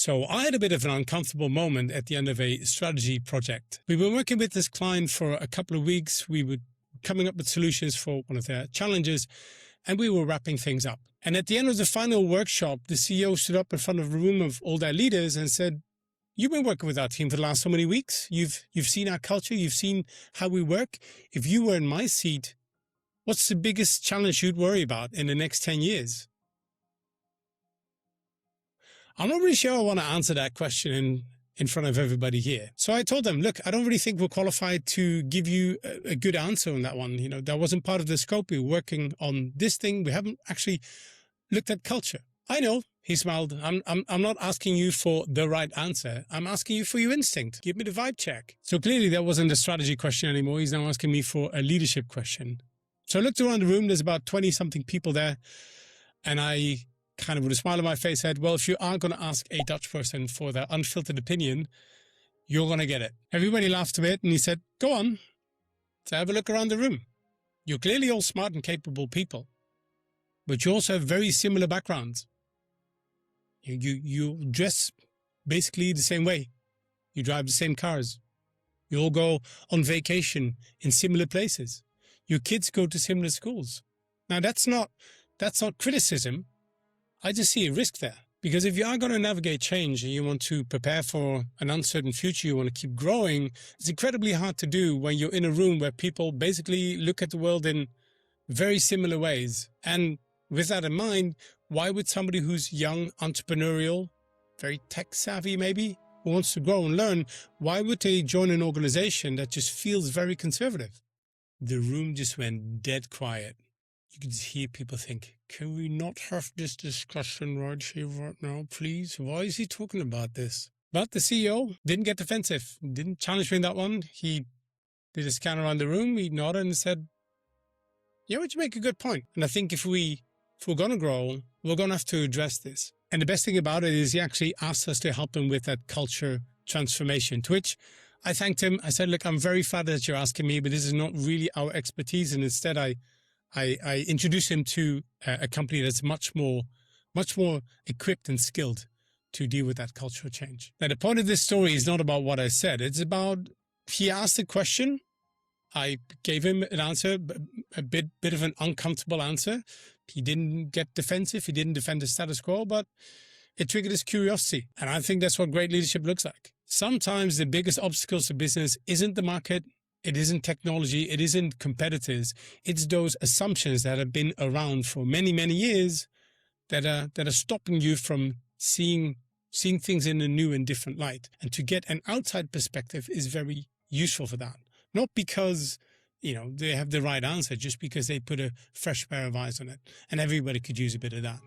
So I had a bit of an uncomfortable moment at the end of a strategy project. We were working with this client for a couple of weeks. We were coming up with solutions for one of their challenges, and we were wrapping things up. And at the end of the final workshop, the CEO stood up in front of a room of all their leaders and said, "You've been working with our team for the last so many weeks. You've seen our culture. You've seen how we work. If you were in my seat, what's the biggest challenge you'd worry about in the next 10 years? I'm not really sure I want to answer that question in front of everybody here. So I told them, look, I don't really think we're qualified to give you a good answer on that one. You know, that wasn't part of the scope. We were working on this thing. We haven't actually looked at culture. I know, he smiled. I'm not asking you for the right answer. I'm asking you for your instinct. Give me the vibe check. So clearly that wasn't a strategy question anymore. He's now asking me for a leadership question. So I looked around the room. There's about 20 something people there. And I kind of with a smile on my face said, well, if you are going to ask a Dutch person for their unfiltered opinion, you're going to get it. Everybody laughed a bit and he said, go on, so have a look around the room. You're clearly all smart and capable people, but you also have very similar backgrounds. You dress basically the same way. You drive the same cars. You all go on vacation in similar places. Your kids go to similar schools. Now that's not criticism. I just see a risk there, because if you are going to navigate change and you want to prepare for an uncertain future, you want to keep growing, it's incredibly hard to do when you're in a room where people basically look at the world in very similar ways. And with that in mind, why would somebody who's young, entrepreneurial, very tech savvy maybe, who wants to grow and learn, why would they join an organization that just feels very conservative? The room just went dead quiet. You could hear people think, can we not have this discussion right here, right now, please? Why is he talking about this? But the CEO didn't get defensive, didn't challenge me in that one. He did a scan around the room, he nodded and said, yeah, but you make a good point. And I think if we're going to grow, we're going to have to address this. And the best thing about it is he actually asked us to help him with that culture transformation, to which I thanked him. I said, look, I'm very flattered that you're asking me, but this is not really our expertise. And instead, I introduced him to a company that's much more equipped and skilled to deal with that cultural change. Now, the point of this story is not about what I said. It's about, he asked a question. I gave him an answer, a bit of an uncomfortable answer. He didn't get defensive. He didn't defend the status quo, but it triggered his curiosity. And I think that's what great leadership looks like. Sometimes the biggest obstacles to business isn't the market. It isn't technology. It isn't competitors. It's those assumptions that have been around for many, many years that are stopping you from seeing things in a new and different light. And to get an outside perspective is very useful for that. Not because, you know, they have the right answer, just because they put a fresh pair of eyes on it. And everybody could use a bit of that.